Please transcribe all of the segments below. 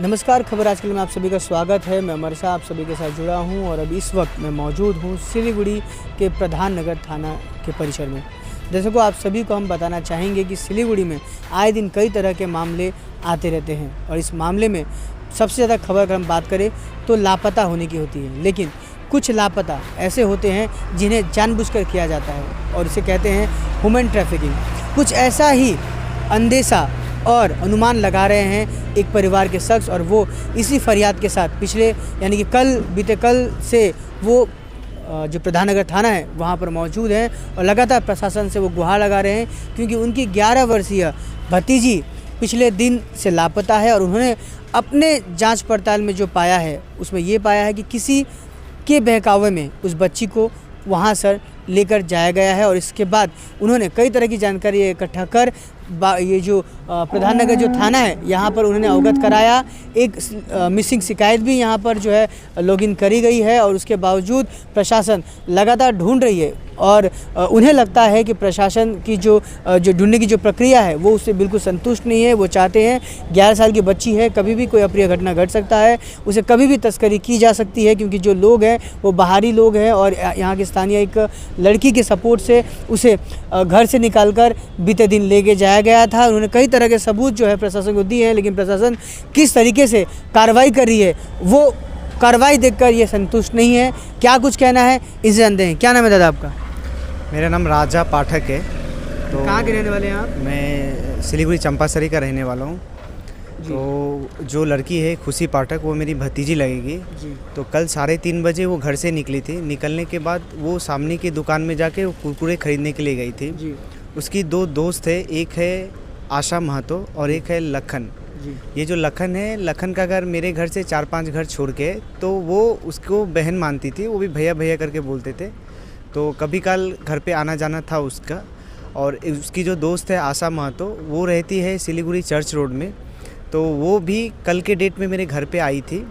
नमस्कार, खबर आजकल में आप सभी का स्वागत है। मैं अमर शाह आप सभी के साथ जुड़ा हूं और अब इस वक्त मैं मौजूद हूं सिलीगुड़ी के प्रधान नगर थाना के परिसर में। दर्शकों, आप सभी को हम बताना चाहेंगे कि सिलीगुड़ी में आए दिन कई तरह के मामले आते रहते हैं और इस मामले में सबसे ज़्यादा खबर अगर हम बात करें तो लापता होने की होती है। लेकिन कुछ लापता ऐसे होते हैं जिन्हें जानबूझकर किया जाता है और इसे कहते हैं ह्यूमन ट्रैफिकिंग। कुछ ऐसा ही अंदेशा और अनुमान लगा रहे हैं एक परिवार के शख्स और वो इसी फरियाद के साथ पिछले यानी कि बीते कल से वो जो प्रधान नगर थाना है वहाँ पर मौजूद हैं और लगातार प्रशासन से वो गुहार लगा रहे हैं क्योंकि उनकी 11 वर्षीय भतीजी पिछले दिन से लापता है और उन्होंने अपने जांच पड़ताल में जो पाया है उसमें ये पाया है कि किसी के बहकावे में उस बच्ची को वहाँ सर लेकर जाया गया है और इसके बाद उन्होंने कई तरह की जानकारी इकट्ठा कर ये जो प्रधान नगर जो थाना है यहाँ पर उन्होंने अवगत कराया। एक मिसिंग शिकायत भी यहाँ पर जो है लॉगिन करी गई है और उसके बावजूद प्रशासन लगातार ढूंढ रही है और उन्हें लगता है कि प्रशासन की जो ढूंढने की जो प्रक्रिया है वो उससे बिल्कुल संतुष्ट नहीं है। वो चाहते हैं 11 साल की बच्ची है, कभी भी कोई अप्रिय घटना घट सकता है, उसे कभी भी तस्करी की जा सकती है क्योंकि जो लोग हैं वो बाहरी लोग हैं और यहाँ के स्थानीय एक लड़की के सपोर्ट से उसे घर से निकालकर बीते दिन लेके जाया गया था। उन्होंने कई तरह के सबूत जो है प्रशासन को दिए हैं, लेकिन प्रशासन किस तरीके से कार्रवाई कर रही है वो कार्रवाई देखकर ये संतुष्ट नहीं है। क्या कुछ कहना है इसे जानते हैं। क्या नाम है दादा आपका? मेरा नाम राजा पाठक है। तो कहाँ के रहने वाले हैं आप? मैं सिलीगुड़ी चंपासरी का रहने वाला हूँ। तो जो लड़की है खुशी पाठक वो मेरी भतीजी लगेगी जी। तो कल 3:30 बजे वो घर से निकली थी। निकलने के बाद वो सामने की दुकान में जाके वो कुरकुरे खरीदने के लिए गई थी जी। उसकी 2 दोस्त है, एक है आशा महतो और एक है लखन जी। ये जो लखन है, लखन का घर मेरे घर से 4-5 घर छोड़ के, तो वो उसको बहन मानती थी, वो भी भैया भैया करके बोलते थे। तो कभी काल घर पे आना जाना था उसका। और उसकी जो दोस्त है आशा महतो वो रहती है सिलीगुड़ी चर्च रोड में। तो वो भी कल के डेट में मेरे घर पे आई थी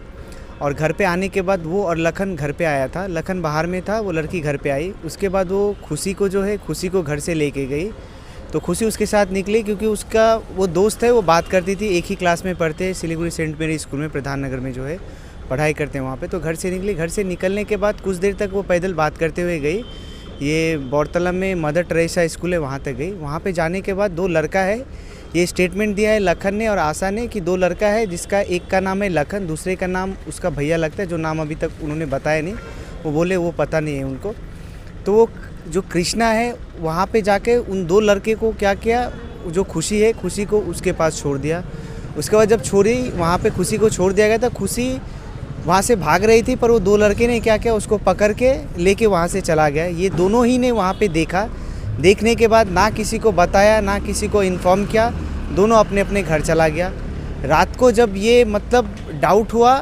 और घर पे आने के बाद वो और लखन घर पे आया था। लखन बाहर में था, वो लड़की घर पे आई। उसके बाद वो खुशी को घर से लेके गई। तो खुशी उसके साथ निकली क्योंकि उसका वो दोस्त है, वो बात करती थी, एक ही क्लास में पढ़ते हैं सिलीगुड़ी सेंट मेरी स्कूल में, प्रधान नगर में जो है पढ़ाई करते हैं वहाँ पे। तो घर से निकली। घर से निकलने के बाद कुछ देर तक वो पैदल बात करते हुए गई। ये बौरतला में मदर टेरेसा स्कूल है वहाँ तक गई। वहाँ पे जाने के बाद 2 लड़का है, ये स्टेटमेंट दिया है लखन ने और आशा ने कि 2 लड़का है जिसका एक का नाम है लखन, दूसरे का नाम उसका भैया लगता है, जो नाम अभी तक उन्होंने बताया नहीं। वो बोले वो पता नहीं है उनको। तो वो जो कृष्णा है वहाँ पे जाके उन 2 लड़के को क्या किया, जो खुशी है खुशी को उसके पास छोड़ दिया। उसके बाद जब छोड़ी वहाँ पे खुशी को छोड़ दिया गया था, खुशी वहाँ से भाग रही थी पर वो 2 लड़के ने क्या किया, उसको पकड़ के लेके वहाँ से चला गया। ये दोनों ही ने वहाँ पे देखा। देखने के बाद ना किसी को बताया ना किसी को इन्फॉर्म किया, दोनों अपने अपने घर चला गया। रात को जब ये डाउट हुआ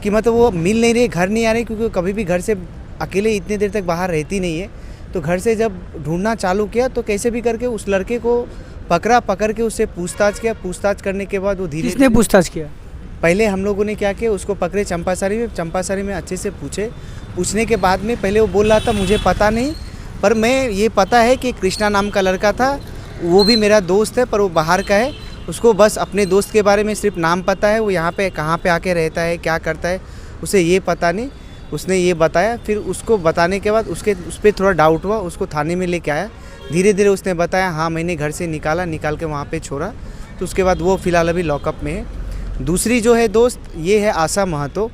कि वो मिल नहीं रही, घर नहीं आ रही, क्योंकि कभी भी घर से अकेले इतनी देर तक बाहर रहती नहीं है। तो घर से जब ढूंढना चालू किया तो कैसे भी करके उस लड़के को पकड़ के उससे पूछताछ किया। पूछताछ करने के बाद वो किसने पूछताछ किया? पहले हम लोगों ने क्या किया, उसको पकड़े चंपासरी में अच्छे से पूछने के बाद में पहले वो बोल रहा था मुझे पता नहीं, पर मैं ये पता है कि कृष्णा नाम का लड़का था, वो भी मेरा दोस्त है पर वो बाहर का है। उसको बस अपने दोस्त के बारे में सिर्फ नाम पता है, वो यहाँ पे कहाँ पे आके रहता है, क्या करता है, उसे ये पता नहीं। उसने ये बताया, फिर उसको बताने के बाद उस पर थोड़ा डाउट हुआ, उसको थाने में लेके आया। धीरे धीरे उसने बताया हाँ मैंने घर से निकाल के वहाँ पे छोड़ा। तो उसके बाद वो फ़िलहाल अभी लॉकअप में है। दूसरी जो है दोस्त ये है आशा महतो।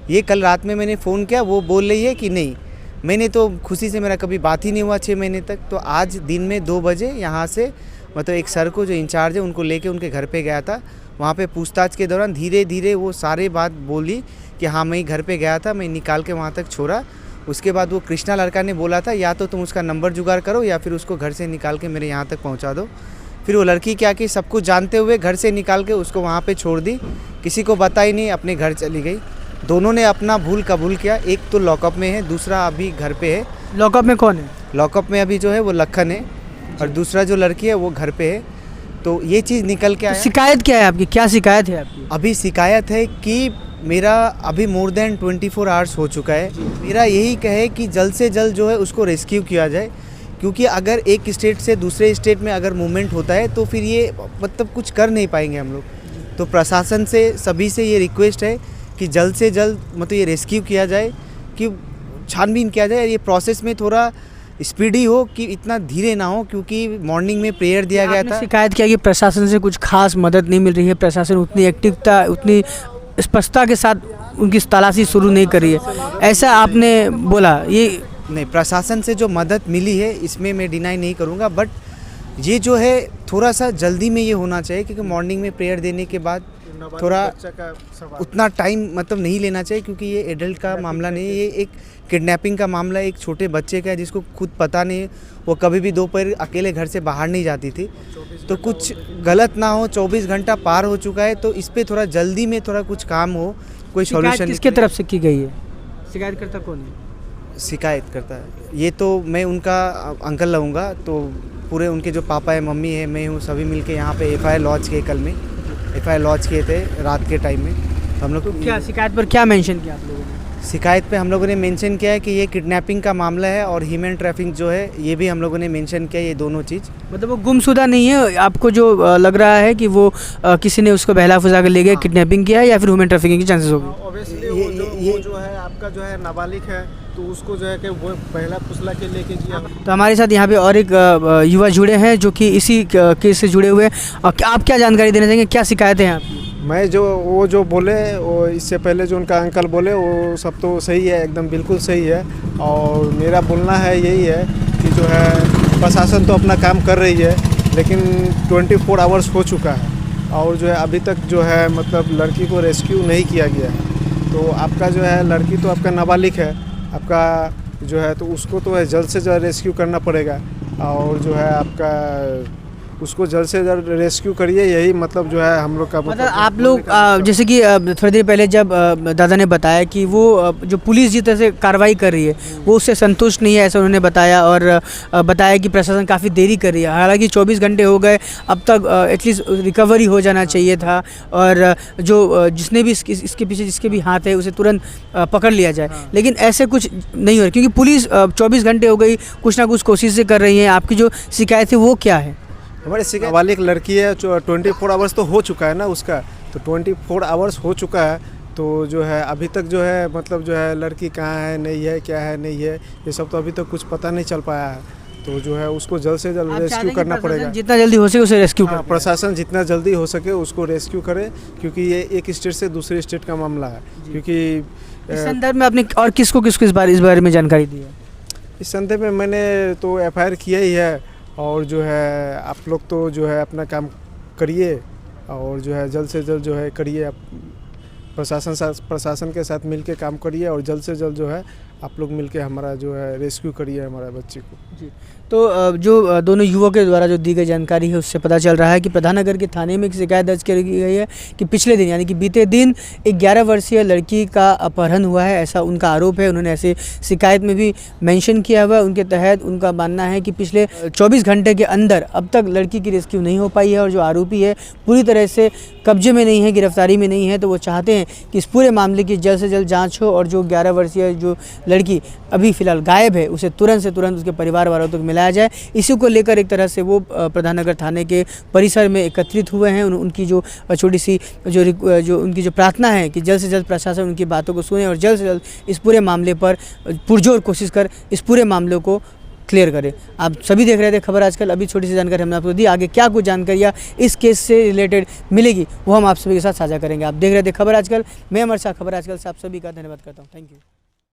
ये कल रात में मैंने फ़ोन किया, वो बोल रही है कि नहीं, मैंने तो खुशी से मेरा कभी बात ही नहीं हुआ 6 महीने तक। तो आज दिन में 2 बजे यहाँ से एक सर को जो इंचार्ज है उनको लेके उनके घर पे गया था। वहाँ पे पूछताछ के दौरान धीरे धीरे वो सारे बात बोली कि हाँ मैं घर पे गया था, मैं निकाल के वहाँ तक छोड़ा। उसके बाद वो कृष्णा लड़का ने बोला था या तो तुम उसका नंबर जुगाड़ करो या फिर उसको घर से निकाल के मेरे यहाँ तक पहुँचा दो। फिर वो लड़की क्या की, सब कुछ जानते हुए घर से निकाल के उसको वहाँ पे छोड़ दी, किसी को बताई नहीं, अपने घर चली गई। दोनों ने अपना भूल कबूल किया। एक तो लॉकअप में है, दूसरा अभी घर पे है। लॉकअप में कौन है? लॉकअप में अभी जो है वो लखन है और दूसरा जो लड़की है वो घर पे है। तो ये चीज़ निकल के आया। शिकायत क्या है आपकी? क्या शिकायत है आपकी? अभी शिकायत है कि मेरा अभी मोर देन 24 आवर्स हो चुका है। मेरा यही कहे कि जल्द से जल्द जो है उसको रेस्क्यू किया जाए, क्योंकि अगर एक स्टेट से दूसरे स्टेट में अगर मूवमेंट होता है तो फिर ये कुछ कर नहीं पाएंगे हम लोग। तो प्रशासन से सभी से ये रिक्वेस्ट है कि जल्द से जल्द मतलब ये रेस्क्यू किया जाए, कि छानबीन किया जाए, ये प्रोसेस में थोड़ा स्पीडी हो, कि इतना धीरे ना हो, क्योंकि मॉर्निंग में प्रेयर दिया गया था। शिकायत किया कि प्रशासन से कुछ खास मदद नहीं मिल रही है, प्रशासन उतनी एक्टिवता उतनी स्पष्टता के साथ उनकी तलाशी शुरू नहीं कर रही है, ऐसा आपने बोला। ये नहीं, प्रशासन से जो मदद मिली है इसमें मैं डिनाई नहीं करूँगा, बट ये जो है थोड़ा सा जल्दी में ये होना चाहिए, क्योंकि मॉर्निंग में प्रेयर देने के बाद थोड़ा उतना टाइम मतलब नहीं लेना चाहिए, क्योंकि ये एडल्ट का मामला नहीं है, ये एक किडनैपिंग का मामला है, एक छोटे बच्चे का है जिसको खुद पता नहीं है, वो कभी भी दोपहर अकेले घर से बाहर नहीं जाती थी, तो कुछ गलत ना हो। 24 घंटा पार हो चुका है, तो इस पर थोड़ा जल्दी में थोड़ा कुछ काम हो, कोई सॉल्यूशन। किसके तरफ से की गई है? शिकायत करता कौन है? शिकायत करता है ये तो मैं उनका अंकल लगूँगा, तो पूरे उनके जो पापा है, मम्मी है, मैं हूँ, सभी मिलके यहाँ पे एफआईआर लॉन्च किए। कल में एफआईआर लॉन्च किए थे रात के टाइम में। तो हम लोग क्या शिकायत पर क्या मेंशन किया आप लोगों ने? शिकायत पे हम लोगों ने मेंशन किया है कि ये किडनैपिंग का मामला है, और ह्यूमन ट्रैफिकिंग जो है ये भी हम लोगों ने मेंशन किया, ये दोनों चीज़। मतलब वो गुमशुदा नहीं है, आपको जो लग रहा है कि वो किसी ने उसको बहला फुसा कर ले गए, किडनैपिंग किया है, या फिर ह्यूमन ट्रैफिकिंग की चांसेस होगी? ऑब्वियसली वो जो है आपका जो है नाबालिग है, तो उसको जो है कि वो पहला फुसला के लेके किया। तो हमारे साथ यहाँ पे और एक युवा जुड़े हैं जो कि इसी केस से जुड़े हुए हैं। आप क्या जानकारी देना चाहेंगे, क्या शिकायतें हैं आपकी? मैं वो जो बोले, वो इससे पहले जो उनका अंकल बोले, वो सब तो सही है, एकदम बिल्कुल सही है। और मेरा बोलना है यही है कि जो है प्रशासन तो अपना काम कर रही है, लेकिन 24 आवर्स हो चुका है, और जो है अभी तक जो है मतलब लड़की को रेस्क्यू नहीं किया गया है। तो आपका जो है लड़की तो आपका नाबालिग है, आपका जो है तो उसको तो है जल्द से जल्द रेस्क्यू करना पड़ेगा, और जो है आपका उसको जल्द से जल्द रेस्क्यू करिए, यही मतलब जो है हम लोग का मतलब आप लोग जैसे कि थोड़ी देर पहले जब दादा ने बताया कि वो जो पुलिस जिस तरह से कार्रवाई कर रही है वो उससे संतुष्ट नहीं है, ऐसा उन्होंने बताया, और बताया कि प्रशासन काफ़ी देरी कर रही है। हालांकि 24 घंटे हो गए, अब तक एटलीस्ट रिकवरी हो जाना चाहिए था, और जो जिसने भी इसके पीछे जिसके भी हाथ है उसे तुरंत पकड़ लिया जाए, लेकिन ऐसे कुछ नहीं हो रहा, क्योंकि पुलिस 24 घंटे हो गई, कुछ ना कुछ कोशिशें कर रही हैं। आपकी जो शिकायत है वो क्या है? हमारे नाबालिग लड़की है, 24 आवर्स तो हो चुका है ना उसका, तो 24 आवर्स हो चुका है, तो जो है अभी तक जो है मतलब जो है लड़की कहाँ है, नहीं है, क्या है, नहीं है, ये सब तो अभी तक कुछ पता नहीं चल पाया है। तो जो है उसको जल्द से जल्द रेस्क्यू करना पड़ेगा, जितना जल्दी हो सके उसे रेस्क्यू हाँ, प्रशासन जितना जल्दी हो सके उसको रेस्क्यू करे, क्योंकि ये एक स्टेट से दूसरे स्टेट का मामला है। क्योंकि इस संदर्भ में आपने और किसको किसको इस बारे में जानकारी दी है? इस संदर्भ में मैंने तो एफआईआर किया ही है, और जो है आप लोग तो जो है अपना काम करिए, और जो है जल्द से जल्द जो है करिए, आप प्रशासन के साथ मिलके काम करिए, और जल्द से जल्द जो है आप लोग मिलके हमारा जो है रेस्क्यू करिए हमारे बच्चे को। जी, तो जो दोनों युवकों के द्वारा जो दी गई जानकारी है उससे पता चल रहा है कि प्रधाननगर के थाने में एक शिकायत दर्ज की गई है कि पिछले दिन यानी कि बीते दिन एक 11 वर्षीय लड़की का अपहरण हुआ है, ऐसा उनका आरोप है। उन्होंने ऐसे शिकायत में भी मेंशन किया हुआ है। उनके तहत उनका मानना है कि पिछले 24 घंटे के अंदर अब तक लड़की की रेस्क्यू नहीं हो पाई है, और जो आरोपी है पूरी तरह से कब्जे में नहीं है, गिरफ्तारी में नहीं है। तो वो चाहते हैं कि इस पूरे मामले की जल्द से जल्द जाँच हो, और जो 11 वर्षीय जो लड़की अभी फ़िलहाल गायब है उसे तुरंत से तुरंत उसके परिवार वालों तक मिलाया जाए। इसी को लेकर एक तरह से वो प्रधाननगर थाने के परिसर में एकत्रित हुए हैं। उनकी जो छोटी सी जो उनकी जो प्रार्थना है कि जल्द से जल्द प्रशासन उनकी बातों को सुने, और जल्द से जल्द इस पूरे मामले पर पुरजोर कोशिश कर इस पूरे मामले को क्लियर करें। आप सभी देख रहे थे खबर आजकल। अभी छोटी सी जानकारी हमने आपको दी, आगे क्या कुछ जानकारियाँ इस केस से रिलेटेड मिलेगी वो हम आप सभी के साथ साझा करेंगे। आप देख रहे थे खबर आजकल, मैं अमर शाह खबर आजकल से आप सभी का धन्यवाद करता हूँ। Thank you.